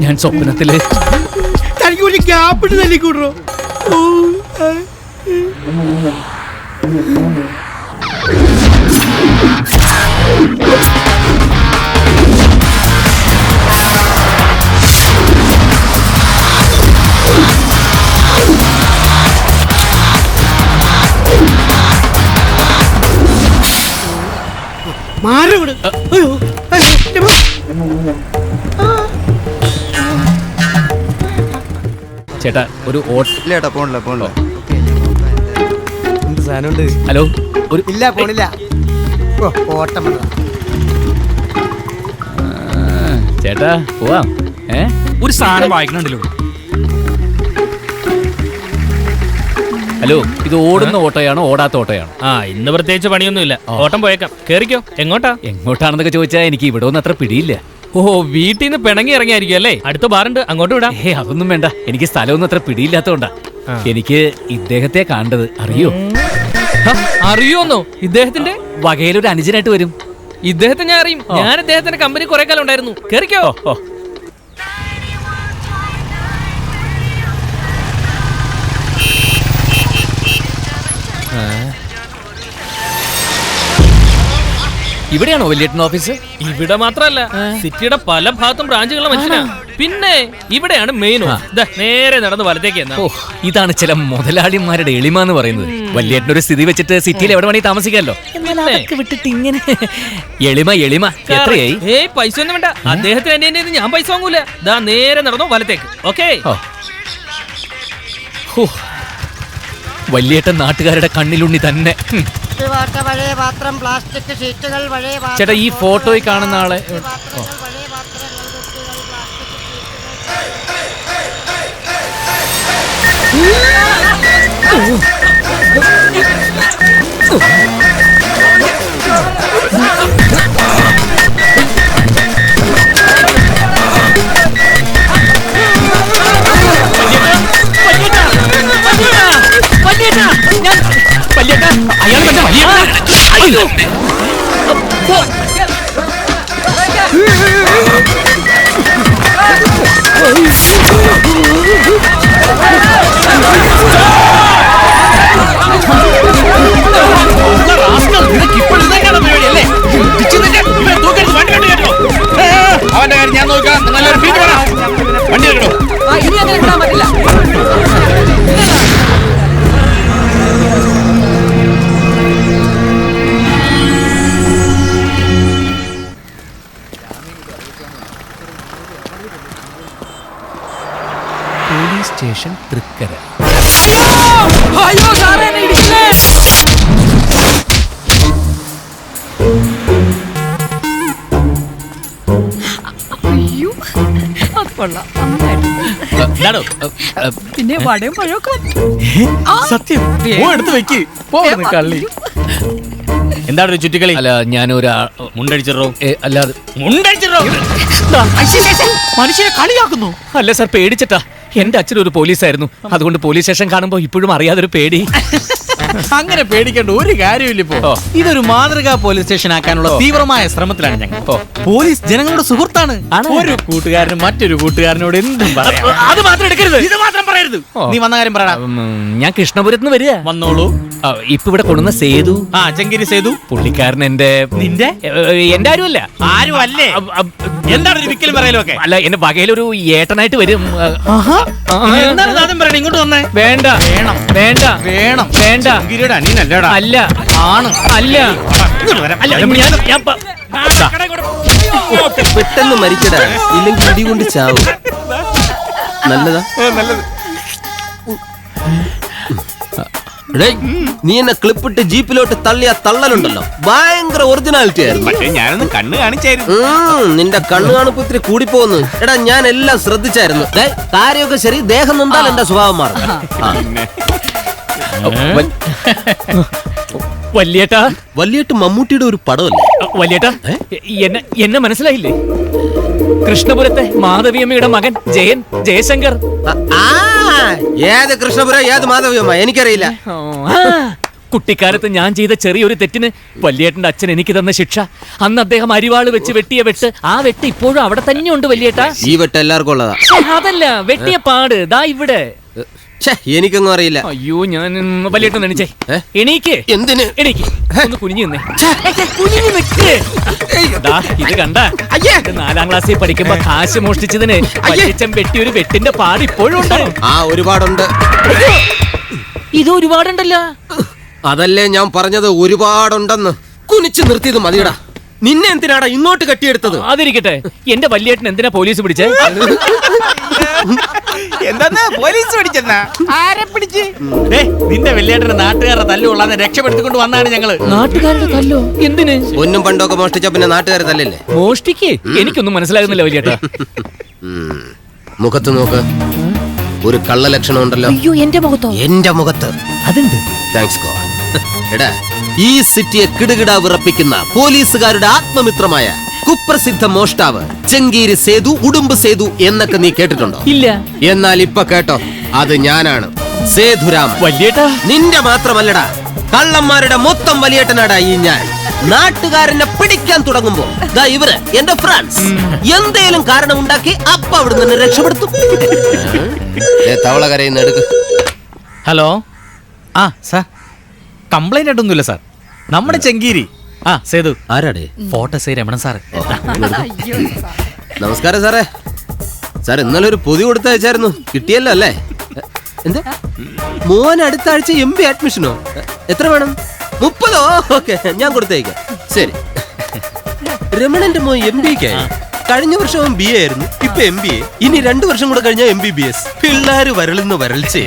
ഞാൻ സ്വപ്നത്തില് തനിക്ക് ഒരു ഗ്യാപ്പിട്ട് തല്ലിക്കൂടോ. മാറിവിട്. ചേട്ടാ ഒരു ഇല്ലേട്ടാ, പോണില്ല. ഹലോ, ഒരു ഇല്ല, പോണില്ല. ഓട്ടം ചേട്ടാ പോവാം. ഒരു സാധനം വായിക്കണുണ്ടല്ലോ. ഹലോ, ഇത് ഓടുന്ന ഓട്ടോയാണോ ഓടാത്ത ഓട്ടോയാണോ? ഇന്ന് പ്രത്യേകിച്ച് പണിയൊന്നുമില്ല, ഓട്ടം പോയേക്കാം. കേറിക്കോ. എങ്ങോട്ടാണെന്നൊക്കെ ചോദിച്ചാൽ എനിക്ക് ഇവിടെ ഒന്നും അത്ര പിടിയില്ല. വീട്ടിൽ നിന്ന് പിണങ്ങി ഇറങ്ങിയായിരിക്കും അല്ലേ? അടുത്ത ബാറുണ്ട്, അങ്ങോട്ട് വിടാം. അതൊന്നും വേണ്ട, എനിക്ക് സ്ഥലമൊന്നും അത്ര പിടിയില്ലാത്തോണ്ടാ. എനിക്ക് ഇദ്ദേഹത്തെ കണ്ടത്. അറിയോന്നോ? ഇദ്ദേഹത്തിന്റെ വകയിലൊരു അനുജനായിട്ട് വരും. ഇദ്ദേഹത്തെ ഞാൻ അറിയും. ഞാൻ ഇദ്ദേഹത്തിന്റെ കമ്പനി കുറെ കാലം ഉണ്ടായിരുന്നു. കേറിക്കോ. ഇവിടെയാണോ വലിയേട്ടൻ ഓഫീസ്? ഇവിടെ മാത്രല്ല, സിറ്റിയുടെ പല ഭാഗത്തും ബ്രാഞ്ചുകളുടെ മനുഷ്യനാ. പിന്നെ ഇവിടെയാണ് മെയിൻ. നേരെ നടന്ന് വലത്തേക്ക്. ഇതാണ് ചില മുതലാളിമാരുടെ എളിമ എന്ന് പറയുന്നത്. വലിയേട്ടനൊരു സ്ഥിതി വെച്ചിട്ട് സിറ്റിയിൽ എവിടെ വേണമെങ്കിൽ താമസിക്കാമല്ലോ. വിട്ടിട്ട് ഇങ്ങനെ എളിമ എത്രയായി? പൈസ ഒന്നും വേണ്ട. അദ്ദേഹത്തിന് എന്റെ ഞാൻ പൈസ വാങ്ങൂല. നേരെ നടന്നോ വലത്തേക്ക്. ഓക്കേ. വലിയേട്ടൻ നാട്ടുകാരുടെ കണ്ണിലുണ്ണി തന്നെ. ചേട്ടാ, ഈ ഫോട്ടോയിൽ കാണുന്ന ആളെ അയാൾ തന്നെ വലിയ അവന്റെ കാര്യം ഞാൻ നോക്കാം. വണ്ടി എടുക്കണോ? Police station Thrikkara. പിന്നെ വടയും പഴമൊക്കെ സത്യം എടുത്ത് വെക്ക്. കള്ളി എന്താണ് ചുറ്റിക്കളി? അല്ല, ഞാനൊരു മുണ്ടടിച്ചിറോ? അല്ലാതെ മുണ്ടടിച്ചിറോ? മനുഷ്യനെ കളിയാക്കുന്നു. അല്ല സാർ, പേടിച്ചിട്ടാ. എന്റെ അച്ഛനൊരു പോലീസായിരുന്നു. അതുകൊണ്ട് പോലീസ് സ്റ്റേഷൻ കാണുമ്പോ ഇപ്പോഴും അറിയാതൊരു പേടി. അങ്ങനെ പേടിക്കേണ്ട ഒരു കാര്യമില്ല. ഇപ്പോ ഇതൊരു മാതൃകാ പോലീസ് സ്റ്റേഷൻ ആക്കാനുള്ള തീവ്രമായ ശ്രമത്തിലാണ് ഞങ്ങൾ. പോലീസ് ജനങ്ങളുടെ സുഹൃത്താണ്. ഒരു കൂട്ടുകാരന് മറ്റൊരു കൂട്ടുകാരനോട് എന്തും പറയാം. അത് മാത്രം എടുക്കരുത്, ഇത് മാത്രം പറയരുത്. നീ വന്ന കാര്യം പറയടാ. ഞാൻ കൃഷ്ണപുരത്ത് നിന്ന് വരിക. വന്നോളൂ. ഇപ്പൊ ഇവിടെ കൊണ്ടുവന്ന സേതു, ചെങ്കിരി സേതു, പുള്ളിക്കാരൻ എന്റെ ആരുമല്ല. ആരുമല്ലേ? എന്താണ് ഒരു വിക്കലും പറയലൊക്കെ? അല്ല, എന്റെ വകയിലൊരു ഏട്ടനായിട്ട് വരും. എന്താണ് സാധനം പറയണേ? ഇങ്ങോട്ട് വന്നേ. വേണ്ട, വേണം, വേണ്ട, വേണം, വേണ്ട. അനിയനല്ലടാ. അല്ല, ആണ്, അല്ല. പെട്ടെന്ന് മരിക്കടാ, ഇല്ലെങ്കിൽ ഇടികൊണ്ട് ചാവും. നല്ലതാ. നീ എന്നെ ക്ലിപ്പിട്ട് ജീപ്പിലോട്ട് തള്ളിയ തള്ളലുണ്ടല്ലോ, ഭയങ്കര ഒറിജിനാലിറ്റി ആയിരുന്നു. ഞാനൊന്ന് കണ്ണ് കാണിച്ചായിരുന്നു. നിന്റെ കണ്ണു കാണുമ്പോ ഇത്തിരി കൂടിപ്പോന്ന്. എടാ, ഞാൻ എല്ലാം ശ്രദ്ധിച്ചായിരുന്നു. കാര്യമൊക്കെ ശരി, ദേഹം നൊന്താൽ എന്റെ സ്വഭാവം മാറും. വല്യേട്ട മമ്മൂട്ടിയുടെ ഒരു പടമല്ലേ? വല്യേട്ട, എന്നെ മനസ്സിലായില്ലേ? കൃഷ്ണപുരത്തെ മാധവിയമ്മയുടെ മകൻ ജയശങ്കർ. ഏത് കൃഷ്ണപുരം ഏത് മാധവിയമ്മ എനിക്കറിയില്ല. ആ, കുട്ടിക്കാലത്ത് ഞാൻ ചെയ്ത ചെറിയൊരു തെറ്റിന് വല്യേട്ടന്റെ അച്ഛൻ എനിക്ക് തന്ന ശിക്ഷ. അന്ന് അദ്ദേഹം അരിവാള് വെച്ച് വെട്ടിയ വെട്ട്, ആ വെട്ട് ഇപ്പോഴും അവിടെ തന്നെയുണ്ട് വല്യേട്ടാ. ഈ വെട്ട് എല്ലാവർക്കും ഉള്ളതാ. അതല്ല, വെട്ടിയ പാട് ദാ ഇവിടെ. എനിക്കൊന്നും അറിയില്ല. അയ്യോ, ഞാൻ വല്യേട്ടൻ എണീച്ചേ. എണീക്ക്. എന്തിന്? എണീക്ക്. ഒന്ന് കുനിഞ്ഞു നിന്നേ. ദാ, ഇത് കണ്ട, 4ാം ക്ലാസ്സിൽ പഠിക്കുമ്പോ കാശ് മോഷ്ടിച്ചതിന് വല്യച്ഛൻ വെട്ടിയ ഒരു വെട്ടിന്റെ പാട് ഇപ്പോഴും ഉണ്ട്. ആ, ഒരുപാടുണ്ട്. ഇത് ഒരുപാടുണ്ടല്ലോ. അതല്ലേ ഞാൻ പറഞ്ഞത്, ഒരുപാടുണ്ടെന്ന്. കുനിച്ചു നിർത്തിയത് മതിയടാ. നിന്നെ എന്തിനാടാ ഇങ്ങോട്ട് കെട്ടിയെടുത്തത്? അതിരിക്കട്ടെ, എന്റെ വല്യേട്ടൻ എന്തിനാ പോലീസ് പിടിച്ചേ? എന്താ പോലീസ് പിടിച്ചെന്നാ? ആരെ പിടിച്ച്? നിന്റെ വെള്ളിയേട്ടന്റെ നാട്ടുകാരുടെ തല്ലുകൊള്ളാന്ന് രക്ഷപ്പെടുത്തിക്കൊണ്ട് വന്നാണ് ഞങ്ങള്. നാട്ടുകാരുടെ തല്ലോ? എന്തിന്? ഒന്നും പണ്ടൊക്കെ മോഷ്ടിച്ച പിന്നെ നാട്ടുകാരെ തല്ലല്ലേ? മോഷ്ടിക്കേ? എനിക്കൊന്നും മനസ്സിലാകുന്നില്ല വല്യേട്ടാ. മുഖത്ത് നോക്ക്, ഒരു കള്ള ലക്ഷണം ഉണ്ടല്ലോ. അയ്യോ, എന്റെ മുഖത്തോ? എന്റെ മുഖത്ത് അതുണ്ട്. Thanks God. എടാ, ഈ സിറ്റിയെ കിടുകിട വിറപ്പിക്കുന്ന പോലീസുകാരുടെ ആത്മമിത്രമായ കുപ്രസിദ്ധ മോഷ്ടാവ് ചെങ്കീരി സേതു, ഉടുമ്പ് സേതു എന്നൊക്കെ നീ കേട്ടിട്ടുണ്ടോ? ഇല്ല. എന്നാൽ ഇപ്പൊ കേട്ടോ, അത് ഞാനാണ്, സേതുരാമൻ. വല്യേട്ടാ, നിന്റെ മാത്രമല്ലടാ, കള്ളന്മാരുടെ മൊത്തം വലിയേട്ടനാടാ ഈ ഞാൻ. നാട്ടുകാരനെ പിടിക്കാൻ തുടങ്ങുമ്പോ ദാ ഇവര് എന്റെ ഫ്രണ്ട്സ് എന്തേലും കാരണം ഉണ്ടാക്കി അപ്പ അവിടെ നിന്ന് രക്ഷപ്പെടുത്തും. തവള കരയുന്ന എടുക്ക്. ഹലോ. ആ സാർ, കംപ്ലൈന്റ് ആയിട്ടൊന്നുമില്ല സാർ. നമ്മുടെ ചെങ്കീരി. ആ, സേതു. ആരാടേ? ഫോട്ടോസേ രമണൻ സാറ്. നമസ്കാരം സാറേ. സാർ ഇന്നലെ ഒരു പൊതി കൊടുത്തയച്ചായിരുന്നു, കിട്ടിയല്ലോ അല്ലേ? എന്താ മോൻ അടുത്ത ആഴ്ച MB അഡ്മിഷനോ? എത്ര വേണം? 30? ഓക്കെ, ഞാൻ കൊടുത്തയക്കാം. ശരി. രമണന്റെ മോൻ MBക്ക് കഴിഞ്ഞ വർഷം BA ആയിരുന്നു, ഇപ്പൊ MBA. ഇനി 2 വർഷം കൂടെ കഴിഞ്ഞാൽ MBBS. പിള്ളേര് വരളുന്ന വരൾച്ചേ.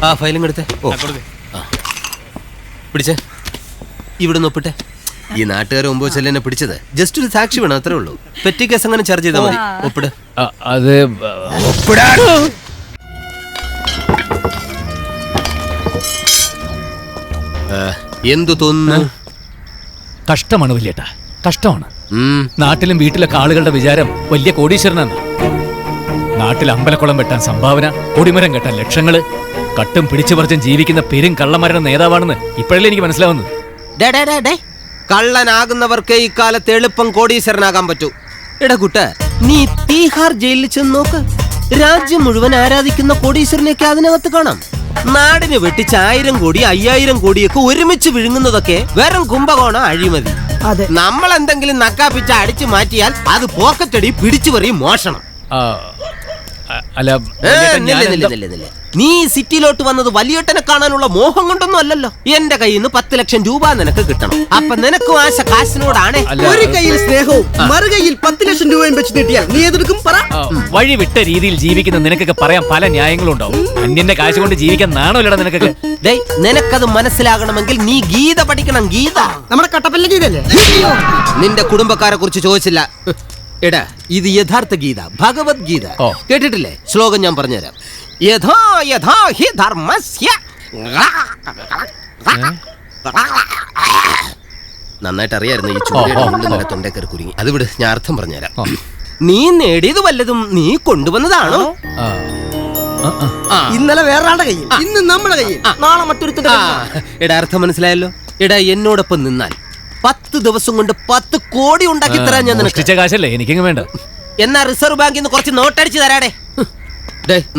ആ ഫയലും കൊടുത്തേ. ഓ, പിടിച്ചേ. ഇവിടെ ഒപ്പിട്ടെ. ഈ നാട്ടുകാർ മുമ്പ് ചെല്ലിനെ പിടിച്ചത് ജസ്റ്റ് ഒരു സാക്ഷി വേണം, അത്രേ ഉള്ളൂ. പെറ്റി കേസ് അങ്ങനെ ചാർജ് ചെയ്താൽ മതി. ഒപ്പിട്. അത് എന്തു തോന്നുന്നു? കഷ്ടമാണ് വല്യേട്ടാ, കഷ്ടമാണ്. നാട്ടിലും വീട്ടിലൊക്കെ ആളുകളുടെ വിചാരം വലിയ കോടീശ്വരനാണ്. നാട്ടിൽ അമ്പലക്കുളം വെട്ടാൻ സംഭാവന, കൊടിമരം കെട്ടാൻ ലക്ഷങ്ങള്, കട്ടും പിടിച്ചു പറിച്ചും ജീവിക്കുന്ന പെരും കള്ളന്മാരുടെ നേതാവാണെന്ന് ഇപ്പോഴല്ലേ എനിക്ക് മനസ്സിലാവുന്നത്. കള്ളനാകുന്നവർക്ക് ഇക്കാലത്ത് എളുപ്പം കോടീശ്വരനാകാൻ പറ്റൂ. എടകുട്ട, നീ തീഹാർ ജയിലിൽ ചെന്ന് നോക്ക്. രാജ്യം മുഴുവൻ ആരാധിക്കുന്ന കോടീശ്വരനെയൊക്കെ അതിനകത്ത് കാണാം. നാടിന് വെട്ടിച്ച് 1000 കോടി 5000 കോടിയൊക്കെ ഒരുമിച്ച് വിഴുങ്ങുന്നതൊക്കെ വെറും കുംഭകോണം, അഴിമതി. നമ്മൾ എന്തെങ്കിലും നക്കാപ്പിച്ച അടിച്ചു മാറ്റിയാൽ അത് പോക്കറ്റടി, പിടിച്ചുപറിയും, മോഷണം. അല്ല, നീ സിറ്റിയിലോട്ട് വന്നത് വലിയേട്ടനെ കാണാനുള്ള മോഹം കൊണ്ടൊന്നും അല്ലല്ലോ. എന്റെ കയ്യിൽ നിന്ന് 10 ലക്ഷം രൂപ നിനക്ക് കിട്ടണം. അപ്പൊ നിനക്കും ആശ കാശിനോടാണ്. ഒരു കയ്യിൽ സ്നേഹവും മറുകയിൽ 10 ലക്ഷം രൂപയും വെച്ച് നീട്ടിയാൽ നീ എതെടുക്കും? പറ. വഴി വിട്ട രീതിയിൽ ജീവിക്കുന്ന നിനക്കൊക്കെ പറയാൻ പല ന്യായങ്ങളും ഉണ്ടാവും. അന്യന്റെ കാശ് കൊണ്ട് ജീവിക്കാൻ നാണോല്ലടാ നിനക്കൊക്കെ. നിനക്കത് മനസ്സിലാകണമെങ്കിൽ നീ ഗീത പഠിക്കണം. ഗീത നമ്മുടെ കട്ടപ്പല്ല ഗീതല്ലേ? നിന്റെ കുടുംബക്കാരെ കുറിച്ച് ചോദിച്ചില്ല. എടാ, ഇത് യഥാർത്ഥ ഗീത, ഭഗവത്ഗീത. കേട്ടിട്ടില്ലേ? ശ്ലോകം ഞാൻ പറഞ്ഞുതരാം. യഥാ യഥാ ഹി ധർമ്മസ്യ. നന്നായിട്ട് അറിയായിരുന്നു ഈ ചൂടിന്റെ തൊണ്ടേക്കറി കുരുങ്ങി. അത് വിട്, ഞാൻ അർത്ഥം പറഞ്ഞുതരാം. നീ നേടിയത് വല്ലതും നീ കൊണ്ടുവന്നതാണോ? ഇന്നലെ വേറൊരാളുടെ കയ്യിൽ, ഇന്ന് നമ്മുടെ കയ്യിൽ, നാളെ മറ്റൊരുത്തിന്റെ. എടാ, അർത്ഥം മനസ്സിലായല്ലോ. എടാ, എന്നോടൊപ്പം നിന്നാൽ 10 ദിവസം കൊണ്ട് 10 കോടി ഉണ്ടാക്കി തരാൻ ഞാൻ നിനക്ക്. കാശല്ലേ എനിക്കെങ്കിലും വേണ്ട. എന്നാ റിസർവ് ബാങ്കിൽ നിന്ന് കുറച്ച് നോട്ടടിച്ച് തരാടേ.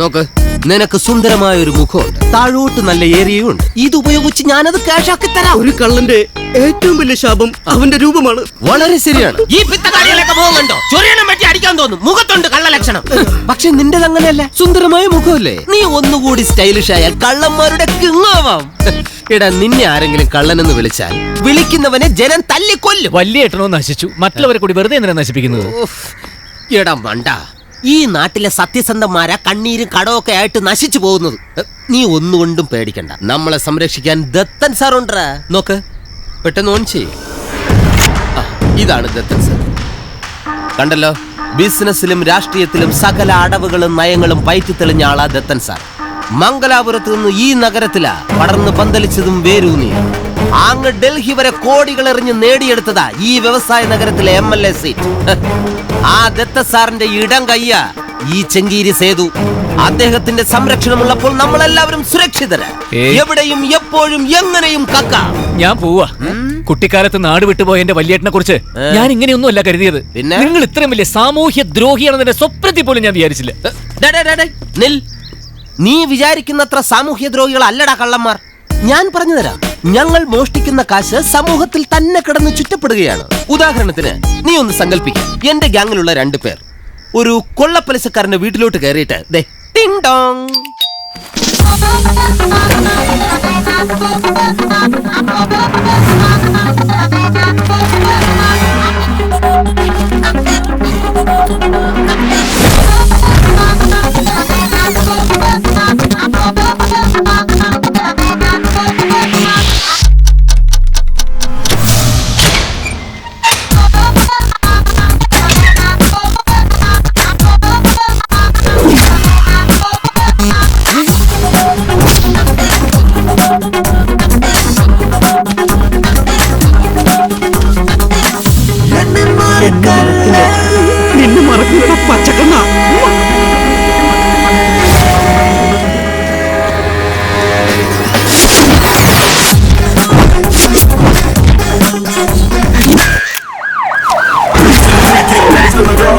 നോക്ക്, നിനക്ക് സുന്ദരമായ ഒരു മുഖമുണ്ട്, താഴോട്ട് നല്ല ഏരിയയും ഉണ്ട്. ഇത് ഉപയോഗിച്ച് ഞാനത് ക്യാഷാക്കി തരാം. ഒരു കള്ളന്റെ ഏറ്റവും വലിയ ശാപം അവന്റെ രൂപമാണ്. വളരെ ശരിയാണ്. ഈ പിത്തക്കാരികളൊക്കെ മുഖം കണ്ടോ? ചൊറിയണം പറ്റി അടിക്കാൻ തോന്നും. മുഖത്തുണ്ട് കള്ള ലക്ഷണം. പക്ഷെ നിന്റെത് അങ്ങനെയല്ല, സുന്ദരമായ മുഖമല്ലേ. നീ ഒന്നുകൂടി സ്റ്റൈലിഷ് ആയാൽ കള്ളന്മാരുടെ കിങ്ങാവാം. എടാ, നിന്നെ ആരെങ്കിലും കള്ളനെന്ന് വിളിച്ചാൽ വിളിക്കുന്നവനെ ജനം തല്ലിക്കൊല്ലും. വലിയ ഏട്ടനോ നശിച്ചു, മറ്റുള്ളവരെ കൂടി വെറുതെ എന്തിനാ നശിപ്പിക്കുന്നത്? എടാ മണ്ട, ഈ നാട്ടിലെ സത്യസന്ധന്മാരാ കണ്ണീരും കടമൊക്കെ ആയിട്ട് നശിച്ചു പോകുന്നത്. നീ ഒന്നുകൊണ്ടും പേടിക്കണ്ട, നമ്മളെ സംരക്ഷിക്കാൻ ദത്തൻ സാർ ഉണ്ടാ. നോക്ക്, പെട്ടെന്ന് ഓൺ ചെയ്യും. ഇതാണ് ദത്തൻ സാർ. കണ്ടല്ലോ, ബിസിനസ്സിലും രാഷ്ട്രീയത്തിലും സകല അടവുകളും നയങ്ങളും പയറ്റി തെളിഞ്ഞ ആളാ ദത്തൻ സാർ. മംഗലാപുരത്ത് നിന്ന് ഈ നഗരത്തിലാ പടർന്ന് പന്തലിച്ചതും വേരൂന്നി. അങ്ങ് ഡൽഹി വരെ കോടികൾ എറിഞ്ഞ് നേടിയെടുത്തതാ ഈ വ്യവസായ നഗരത്തിലെ MLA സീറ്റ്. ആ ദത്ത സാറിന്റെ ഇടം കയ്യ ഈ ചെങ്കീരി സേതു. അദ്ദേഹത്തിന്റെ സംരക്ഷണമുള്ളപ്പോൾ നമ്മളെല്ലാവരും സുരക്ഷിതരാ. എവിടെയും എപ്പോഴും എങ്ങനെയും കക്ക. ഞാൻ പോവാ. കുട്ടിക്കാലത്ത് നാട് വിട്ടുപോയ എന്റെ വല്യേട്ടനെ കുറിച്ച് ഞാൻ ഇങ്ങനെയൊന്നുമല്ല കരുതിയത്. പിന്നെ? നിങ്ങൾ ഇത്രയും വലിയ സാമൂഹ്യ ദ്രോഹിയാണെന്നെ സ്വപ്നത്തിൽ പോലും ഞാൻ വിചാരിച്ചില്ല. നിൽ. നീ വിചാരിക്കുന്നത്ര സാമൂഹ്യ ദ്രോഹികൾ അല്ലടാ കള്ളന്മാർ. ഞാൻ പറഞ്ഞു തരാം. ഞങ്ങൾ മോഷ്ടിക്കുന്ന കാശ് സമൂഹത്തിൽ തന്നെ കിടന്ന് ചുറ്റപ്പെടുകയാണ്. ഉദാഹരണത്തിന് നീ ഒന്ന് സങ്കല്പിക്കും, എന്റെ ഗ്യാങ്ങിലുള്ള 2 പേർ ഒരു കൊള്ളപ്പലിശക്കാരന്റെ വീട്ടിലോട്ട് കയറിയിട്ട് ദേ ടിങ് ഡോങ്. നിന്നെ മറക്കുന്ന പച്ചക്കണ്ണ.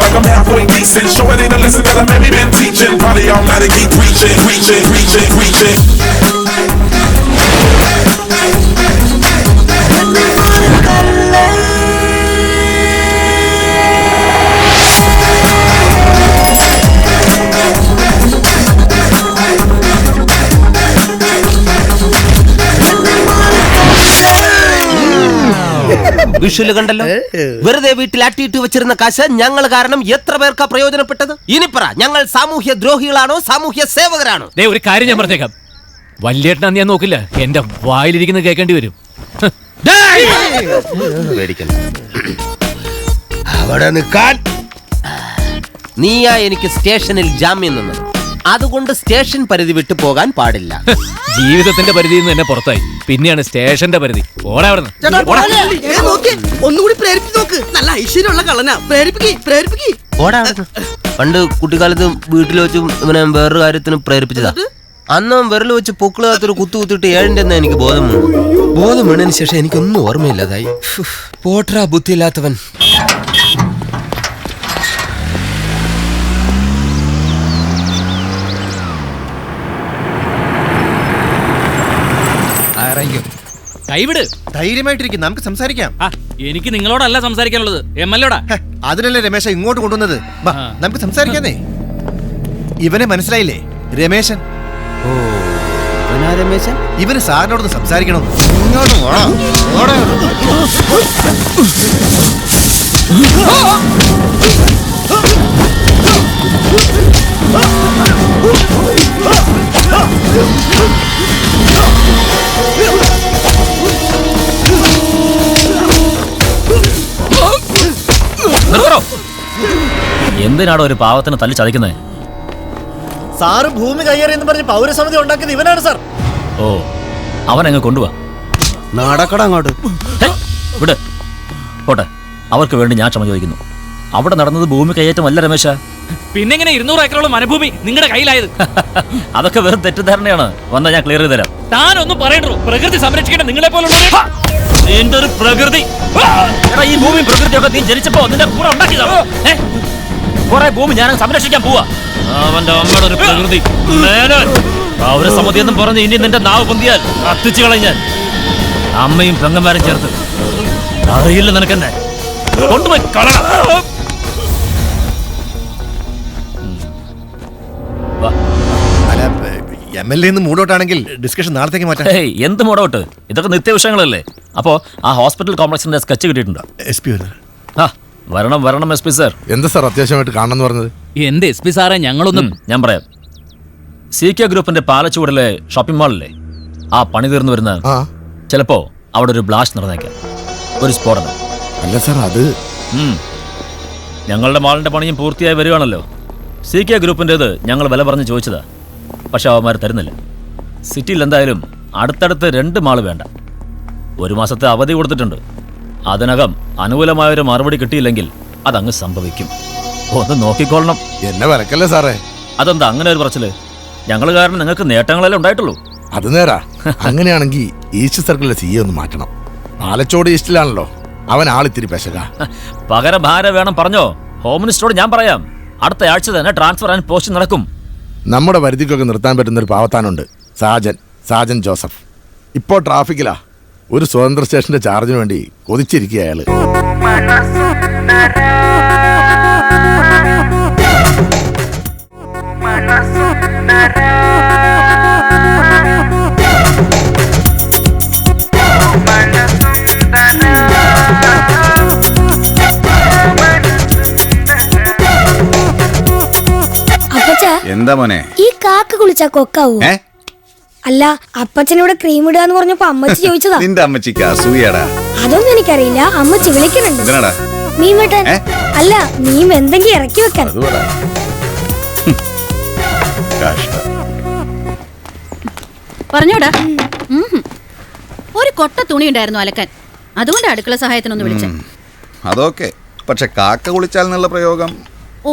Like I'm halfway decent, show it ain't a lesson that I maybe been teaching. Probably all night I keep preaching. വിഷുല് കണ്ടല്ലോ, വെറുതെ വീട്ടിൽ അട്ടിയിട്ട് വെച്ചിരുന്ന കാശ് ഞങ്ങൾ കാരണം എത്ര പേർക്കാ പ്രയോജനപ്പെട്ടത്? ഇനി പറ, ഞങ്ങൾ സാമൂഹ്യ ദ്രോഹികളാണോ സാമൂഹ്യ സേവകരാണോ? ഒരു കാര്യം ഞാൻ പറഞ്ഞേക്കാം, വല്യേട്ടനാന്ന് ഞാൻ നോക്കില്ല, എന്റെ വായിലിരിക്കുന്നത് കേൾക്കേണ്ടി വരും. അവിടെ നിൽക്കാൻ. നീയാ എനിക്ക് സ്റ്റേഷനിൽ ജാമ്യം നിന്നത്. അതുകൊണ്ട് സ്റ്റേഷൻ പരിധി വിട്ടു പോകാൻ പാടില്ല. ജീവിതത്തിന്റെ പരിധിയിൽ നിന്ന് എന്നെ പുറത്തായി, പിന്നെയാണ് സ്റ്റേഷന്റെ പരിധി. ഓടാ അവിടെ ഒന്നുകൂടി പ്രേരിപ്പിച്ച് നോക്ക്. നല്ല ഐശ്വര്യമുള്ള കള്ളനാ. പ്രേരിപ്പിക്ക്. പണ്ട് കുട്ടിക്കാലത്ത് വീട്ടിൽ വെച്ചും ഇവനെ വേറൊരു കാര്യത്തിന് പ്രേരിപ്പിച്ചതാ. അന്ന് വിരൽ വെച്ച് പൊക്കിളാത്തൊരു കുത്തിട്ട് 7 എനിക്ക് ബോധം വീണതിന് ശേഷം എനിക്കൊന്നും ഓർമ്മയില്ലാതായി. പോട്രാ ബുദ്ധിയില്ലാത്തവൻ. കൈവിട്. ധൈര്യമായിട്ടിരിക്കും, നമുക്ക് സംസാരിക്കാം. എനിക്ക് നിങ്ങളോടല്ല സംസാരിക്കാനുള്ളത്, MLA. അതിനല്ലേ രമേശ ഇങ്ങോട്ട് കൊണ്ടുവന്നത്. നമുക്ക് സംസാരിക്കാന്നേ. ഇവനെ മനസ്സിലായില്ലേ? രമേശൻ. രമേശൻ ഇവന് സാറിനോടൊന്ന് സംസാരിക്കണം. ഇങ്ങോട്ട് എന്തിനാണോ ഒരു പാവത്തിന് തല്ലി ചതിക്കുന്നത്? സാറ് ഭൂമി കയ്യേറിയെന്ന് പറഞ്ഞ് പൗരസമിതി ഉണ്ടാക്കിയത് ഇവനാണ് സാർ. ഓ, അവനങ്ങ് കൊണ്ടുപോവാ. നടക്കട അങ്ങോട്ട്. വിട് പോട്ടെ, അവർക്ക് വേണ്ടി ഞാൻ ക്ഷമ ചോദിക്കുന്നു. അവിടെ നടന്നത് ഭൂമി കയ്യേറ്റമല്ല രമേശ. പിന്നെങ്ങനെ 200 ഏക്കറോളം വനഭൂമി നിങ്ങളുടെ കയ്യിലായത്? അതൊക്കെ വെറും തെറ്റിദ്ധാരണയാണ്. വന്നാ ഞാൻ ക്ലിയർ ചെയ്ത് തരാം. താനൊന്നും പറയണ്ടോ, പ്രകൃതി സംരക്ഷിക്കേണ്ട നിങ്ങളെ പോലുള്ള നിന്റെ ഒരു പ്രകൃതി. ഈ ഭൂമി പ്രകൃതിയൊക്കെ നീ ജനിച്ചപ്പോ നിന്റെ കൂടെ ഉണ്ടാക്കിയതാണോ? കുറെ ഭൂമി ഞാൻ സംരക്ഷിക്കാൻ പോവാ. അവന്റെ അമ്മയുടെ ഒരു പ്രകൃതി. പൗരസമിതി എന്നും പറഞ്ഞ് ഇനി നിന്റെ നാവ് പൊന്തിയാൽ കത്തിച്ചു കളഞ്ഞാൽ അമ്മയും പെങ്ങന്മാരും ചേർത്ത് അറിയില്ല നിനക്കെന്നെ. കൊണ്ടുപോയി കളണം. MLA മൂടോട്ടാണെങ്കിൽ ഡിസ്കഷൻ നാളത്തേക്ക് മാറ്റാം. എന്ത് മൂടോട്ട്? ഇതൊക്കെ നിത്യവിഷയങ്ങളല്ലേ. അപ്പോ ആ ഹോസ്പിറ്റൽ കോംപ്ലക്സിന്റെ സ്കെച്ച് കിട്ടിയിട്ടുണ്ടോ? SP വരണം SP സാർ. എന്താ സാർ അത്യാവശ്യമായിട്ട് കാണണമെന്ന് പറഞ്ഞത്? എന്ത് SP സാറേ, ഞങ്ങളൊന്നും. ഞാൻ പറയാം. CK ഗ്രൂപ്പിന്റെ പാലച്ചൂടിലെ ഷോപ്പിംഗ് മാളില്ലേ, ആ പണി തീർന്നു വരുന്ന ചിലപ്പോ അവിടെ ഒരു ബ്ലാസ്റ്റ് നടന്നേക്കാം, ഒരു സ്ഫോടനം. അല്ല സാർ, അത് ഞങ്ങളുടെ മാളിന്റെ പണിയും പൂർത്തിയായി വരികയാണല്ലോ. CK ഗ്രൂപ്പിൻ്റെത് ഞങ്ങൾ വില പറഞ്ഞ് ചോദിച്ചതാ, പക്ഷെ അവന്മാർ തരുന്നില്ല. സിറ്റിയിൽ എന്തായാലും അടുത്തടുത്ത് 2 മാള് വേണ്ട. 1 മാസത്തെ അവധി കൊടുത്തിട്ടുണ്ട്. അതിനകം അനുകൂലമായൊരു മറുപടി കിട്ടിയില്ലെങ്കിൽ അതങ്ങ് സംഭവിക്കും. ഒന്ന് നോക്കിക്കൊള്ളണം. എന്നെ വിലക്കല്ലേ സാറേ. അതെന്താ അങ്ങനെ ഒരു പറച്ചില്? ഞങ്ങൾ കാരണം നിങ്ങൾക്ക് നേട്ടങ്ങളല്ലേ ഉണ്ടായിട്ടുള്ളൂ. അത് നേരാ. അങ്ങനെയാണെങ്കിൽ ഈസ്റ്റ് സർക്കിളിലെ സി ഒന്ന് മാറ്റണം. പാലച്ചോട് ഈസ്റ്റിലാണല്ലോ, അവൻ ആളിത്തിരി പെശക. പകരം ഭാര വേണം പറഞ്ഞോ. ഹോം മിനിസ്റ്ററോട് ഞാൻ പറയാം. അടുത്ത ആഴ്ച തന്നെ ട്രാൻസ്ഫർ ആൻഡ് പോസ്റ്റ് നടക്കും. നമ്മുടെ പരിധിക്കൊക്കെ നിർത്താൻ പറ്റുന്നൊരു പാവത്താനുണ്ട്, സാജൻ ജോസഫ്. ഇപ്പോൾ ട്രാഫിക്കിലാ. ഒരു സ്വതന്ത്ര സ്റ്റേഷന്റെ ചാർജിന് വേണ്ടി കൊതിച്ചിരിക്കുക അയാള്. എന്താ മോനെ ഈ കാക്ക കുളിച്ചാ കൊക്കാവൂ? അല്ല, അപ്പച്ചനോട് ക്രീം ഇടാന്ന് പറഞ്ഞപ്പോ അമ്മച്ചി ചോദിച്ചതാ. നിന്റെ അമ്മച്ചിക്ക് അസൂയടാ. അതൊന്നും എനിക്കറിയില്ല, അമ്മച്ചി വിളിക്കുന്നുണ്ട്. മീൻ വെട്ടാൻ അല്ല, മീൻ എന്തെങ്കിലും ഇറക്കി വെക്കാൻ. പറഞ്ഞോടാ. ഒരു കൊട്ട തുണി ഉണ്ടായിരുന്നു അലക്കാൻ, അതുകൊണ്ട് അടുക്കള സഹായത്തിനൊന്ന് വിളിച്ച. അതൊക്കെ പക്ഷെ കാക്ക കുളിച്ചാൽ എന്നുള്ള പ്രയോഗം. ഓ,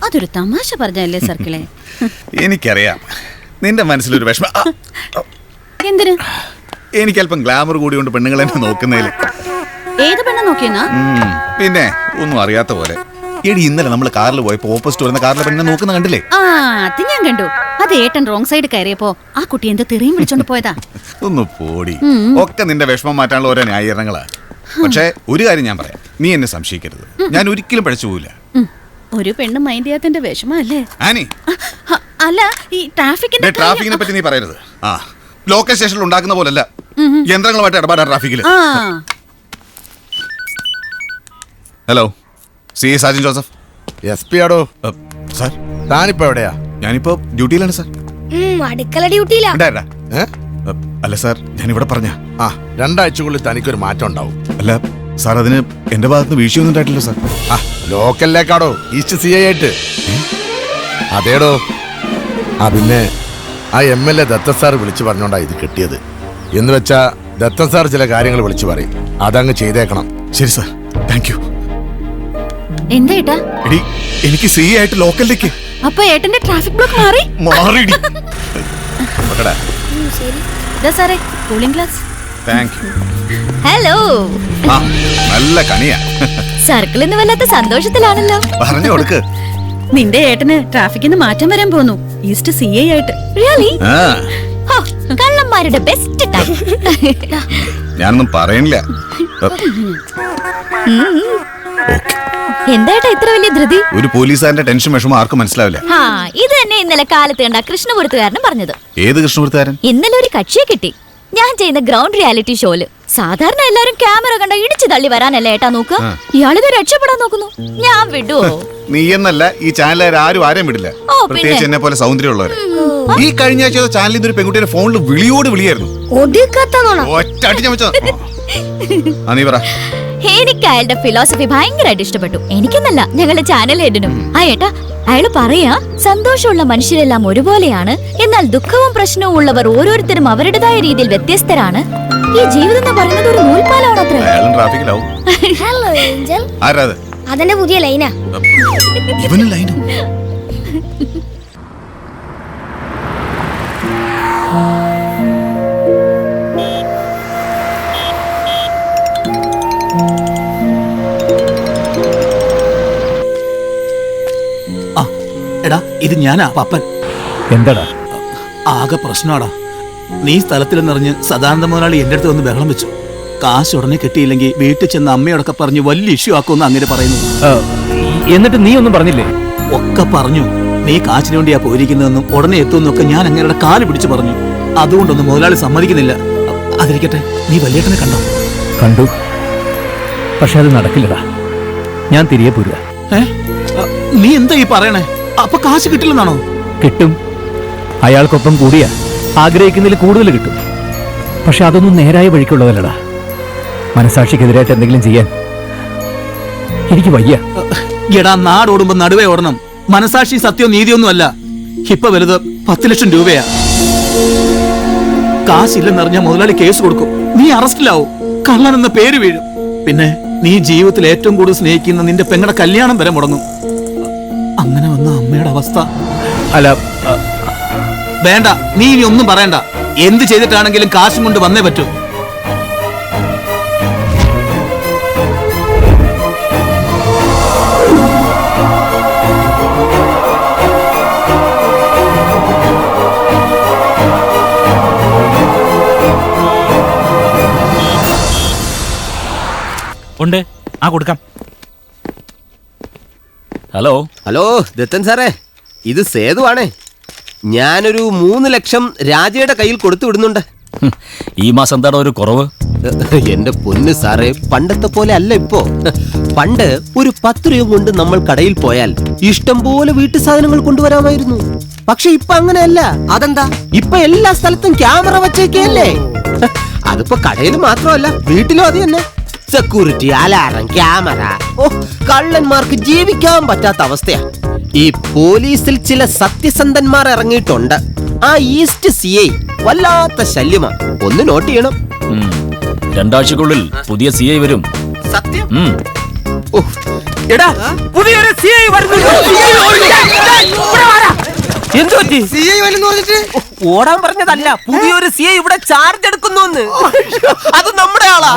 അതൊരു തമാശ പറഞ്ഞല്ലേ സർക്കിളെ. എനിക്കറിയാം നിന്റെ മനസ്സിലൊരു വിഷമം. എന്തിന്? എനിക്കല്പം ഗ്ലാമർ കൂടിയോണ്ട് പെണ്ണുങ്ങൾ എന്നെ നോക്കുന്നതിൽ. ഏത് പെണ്ണ നോക്കിയെന്നാ? പിന്നെ ഒന്നും അറിയാത്ത പോലെ. എടി, ഇന്നലെ നമ്മൾ കാറിൽ പോയപ്പോ ഓപ്പോസിറ്റ് വരുന്ന കാറിലെ പെണ്ണിനെ നോക്കുന്ന കണ്ടില്ലേ? ആ, അത് ഞാൻ കണ്ടു. അത് ഏട്ടൻ റോങ് സൈഡ് കയറിയപ്പോ ആ കുട്ടി എന്ത് തെറിയും വിളിച്ചോണ്ട് പോയതാ. ഒന്ന് പോടി. ഒക്കെ നിന്റെ വിഷമം മാറ്റാനുള്ള ഓരോ ന്യായീകരണങ്ങളാ. പക്ഷെ ഒരു കാര്യം ഞാൻ പറയാം, നീ എന്നെ സംശയിക്കരുത്. ഞാൻ ഒരിക്കലും പഴച്ചു പോവില്ല. ഒരു പെണ്ണ് മൈൻഡ് ചെയ്യാത്തതിന്റെ വിഷമല്ലേ ആനി? അല്ല, ഈ ട്രാഫിക്കിനെ പറ്റി നീ പറയരുത്. ആ, ലോക്കൽ സ്റ്റേഷനിൽ ഉണ്ടാക്കുന്ന പോലല്ല യന്ത്രങ്ങളുമായിട്ട് ഇടപാടാ ട്രാഫിക്കിൽ. Hello, C Sajan Joseph. SP ആടോ. സാർ, താനിപ്പോ എവിടെയാ? ഞാനിപ്പോ ഡ്യൂട്ടിയിലാണ് സാർ. അടുക്കള ഡ്യൂട്ടിയിലാ. അല്ല സാർ, ഞാനിവിടെ പറഞ്ഞ 2 ആഴ്ചക്കുള്ളിൽ തനിക്കൊരു മാറ്റം ഉണ്ടാവും. അല്ല സാർ, അതിന് എന്റെ ഭാഗത്ത് വീഴ്ചയൊന്നും ഉണ്ടായിട്ടില്ല സാർ. ലോക്കലിലേക്കാടോ, ഈസ്റ്റ് CI ആയിട്ട്. അതേടോ. പിന്നെ ആ MLA ദത്ത സാർ വിളിച്ചു പറഞ്ഞോണ്ടാ ഇത് കിട്ടിയത്. എന്ന് വെച്ചാ ദത്ത സാർ ചില കാര്യങ്ങൾ വിളിച്ചു പറയും, അതങ്ങ് ചെയ്തേക്കണം. ശരി സാർ, താങ്ക് യു. എന്താ ഏട്ടാ? എടി, എനിക്ക് CI ആയിട്ട് ലോക്കലിലേക്ക്. അപ്പൊ ഏട്ടന്റെ ട്രാഫിക് ബ്ലോക്ക് മാറിടി. സാറേ, cooling glass. Thank you. Hello. നല്ല കണിയാ. സർക്കിൾ ഇന്ന് വല്ലാത്ത സന്തോഷത്തിലാണല്ലോ. പറഞ്ഞു കൊടുക്ക്. നിന്റെ ഏട്ടന് ട്രാഫിക്കിന്ന് മാറ്റം വരാൻ പോന്നു, ഈസ്റ്റ് CI ആയിട്ട്. റിയലി? കള്ളന്മാരുടെ ബെസ്റ്റ് ടൈം. ഞാനൊന്നും പറയണില്ല. എന്തായിട്ടാ ഇത്ര വലിയ ധൃതി? ഒരു പോലീസുകാരന്റെ ടെൻഷൻ വിഷമം ആർക്കും മനസ്സിലാവില്ല. ഇത് തന്നെ ഇന്നലെ കാലത്ത് കണ്ട കൃഷ്ണപുരത്തുകാരനും പറഞ്ഞത്. ഏത് കൃഷ്ണപുരത്തുകാരൻ? ഇന്നലെ ഒരു കക്ഷിയെ കിട്ടി. ഞാൻ ചെയ്യുന്ന ഗ്രൗണ്ട് റിയാലിറ്റി ഷോയില്. സാധാരണ എല്ലാരും ക്യാമറ കണ്ട ഇടിച്ചു തള്ളി വരാനല്ലേ ഏട്ടാ നോക്ക. ഇയാളിത് രക്ഷപ്പെടാൻ നോക്കുന്നു. ഞാൻ വിടുവോ? നീ എന്നല്ല, ഈ ചാനലുകാർ ആരും വിടില്ല. പ്രത്യേകിച്ച് എന്നെ പോലെ സൗന്ദര്യമുള്ളവര്. ഈ കഴിഞ്ഞ ആഴ്ച ചാനലിൽ നിന്ന് ഒരു പെൺകുട്ടിയുടെ ഫോണിൽ വിളിയോട് വിളിയായിരുന്നു. നീ പറ. എനിക്ക് അയാളുടെ ഫിലോസഫി ഭയങ്കരമായിട്ട് ഇഷ്ടപ്പെട്ടു. എനിക്കെന്നല്ല, ഞങ്ങളുടെ ചാനൽ ഹെഡിനും. ഏട്ടാ, അയാള് പറയാ, സന്തോഷമുള്ള മനുഷ്യരെല്ലാം ഒരുപോലെയാണ്, എന്നാൽ ദുഃഖവും പ്രശ്നവും ഉള്ളവർ ഓരോരുത്തരും അവരുടേതായ രീതിയിൽ വ്യത്യസ്തരാണ്. ഈ ജീവിതം എന്ന് പറയുന്നത് ഒരു നൂൽപ്പാലാണ് അത്ര. Hello Angel. ആരാത്? അതെന്നെ പുതിയ ലൈനാ. ഇവന് ലൈനോ? എടാ, ഇത് ഞാനാ പപ്പൻ. എന്താടാ? ആകെ പ്രശ്നമാടാ. നീ സ്ഥലത്തിലെന്നറിഞ്ഞ് സദാനന്ദ മുതലാളി എന്റെ അടുത്ത് വന്ന് ബഹളം വെച്ചു. കാശ് ഉടനെ കിട്ടിയില്ലെങ്കിൽ വീട്ടിൽ ചെന്ന് അമ്മയോടൊക്കെ പറഞ്ഞ് വലിയ ഇഷ്യൂ ആക്കുമെന്ന് അങ്ങനെ പറയുന്നു. എന്നിട്ട് നീ ഒന്നും പറഞ്ഞില്ലേ? ഒക്കെ പറഞ്ഞു. നീ കാശിന് വേണ്ടിയാ പോയിരിക്കുന്നതെന്നും ഉടനെ എത്തുമെന്നൊക്കെ ഞാൻ അങ്ങയുടെ കാല് പിടിച്ചു പറഞ്ഞു. അതുകൊണ്ടൊന്നും മുതലാളി സമ്മതിക്കുന്നില്ല. അതിരിക്കട്ടെ, നീ വലിയേട്ടനെ കണ്ടോ? കണ്ടു. പക്ഷെ അത് നടക്കില്ലടാ. ഞാൻ തിരികെ പോരുക. നീ എന്താ ഈ പറയണേ? അപ്പൊ കാശ് കിട്ടില്ലെന്നാണോ? കിട്ടും. അയാൾക്കൊപ്പം കൂടിയാ ആഗ്രഹിക്കുന്നതിൽ കൂടുതൽ കിട്ടും. പക്ഷെ അതൊന്നും നേരായ വഴിക്കുള്ളതല്ലടാ. മനസാക്ഷിക്കെതിരായിട്ട് എന്തെങ്കിലും ചെയ്യാൻ എനിക്ക് വയ്യ. എടാ, നാടോടുമ്പോ നടുവേ ഓടണം. മനസാക്ഷി സത്യവും നീതിയൊന്നും അല്ല. ഇപ്പൊ വലുത് 10 ലക്ഷം രൂപയാ. കാശില്ലെന്നറിഞ്ഞ മുതലാളി കേസ് കൊടുക്കും, നീ അറസ്റ്റിലാവും, കള്ളൻ എന്ന പേര് വീഴും. പിന്നെ നീ ജീവിതത്തിൽ ഏറ്റവും കൂടുതൽ സ്നേഹിക്കുന്ന നിന്റെ പെങ്ങളുടെ കല്യാണം വരെ മുടങ്ങും. അങ്ങനെ വന്ന അമ്മയുടെ അവസ്ഥ. അല്ല വേണ്ട, നീ ഇനി ഒന്നും പറയണ്ട. എന്ത് ചെയ്തിട്ടാണെങ്കിലും കാശും കൊണ്ട് വന്നേ പറ്റൂ. ഉണ്ട്, ആ കൊടുക്കാം. ഹലോ ഹലോ ദത്തൻ സാറേ, ഇത് സേതുവാണേ. ഞാനൊരു 3 ലക്ഷം രാജയുടെ കയ്യിൽ കൊടുത്തു വിടുന്നുണ്ട്. ഈ മാസം എന്താണ് ഒരു കുറവ്? എന്റെ പൊന്ന് സാറേ, പണ്ടത്തെ പോലെ അല്ല ഇപ്പോ. പണ്ട് ഒരു 10 രൂപ കൊണ്ട് നമ്മൾ കടയിൽ പോയാൽ ഇഷ്ടം പോലെ വീട്ടു സാധനങ്ങൾ കൊണ്ടുവരാമായിരുന്നു. പക്ഷെ ഇപ്പൊ അങ്ങനെയല്ല. അതെന്താ? ഇപ്പൊ എല്ലാ സ്ഥലത്തും ക്യാമറ വച്ചേക്കല്ലേ. അതിപ്പോ കടയിൽ മാത്രമല്ല, വീട്ടിലും അത് തന്നെ. Security, alarm, camera. ഓ, കള്ളന്മാർക്ക് ജീവിക്കാൻ പറ്റാത്ത അവസ്ഥയാ. ഈ പോലീസിൽ ചില സത്യസന്ധന്മാർ ഇറങ്ങിയിട്ടുണ്ട്. ആ ഈസ്റ്റ് CI വല്ലാത്ത ശല്യമാ. ഒന്ന് നോട്ട് ചെയ്യണം. 2 ആഴ്ചക്കുള്ളിൽ പുതിയ CI വരും. സത്യം. എടാ, പുതിയൊരു CI ഓടാൻ പറഞ്ഞതല്ല, പുതിയൊരു CI ഇവിടെ ചാർജ് എടുക്കുന്നു. അത് നമ്മുടെ ആളാ.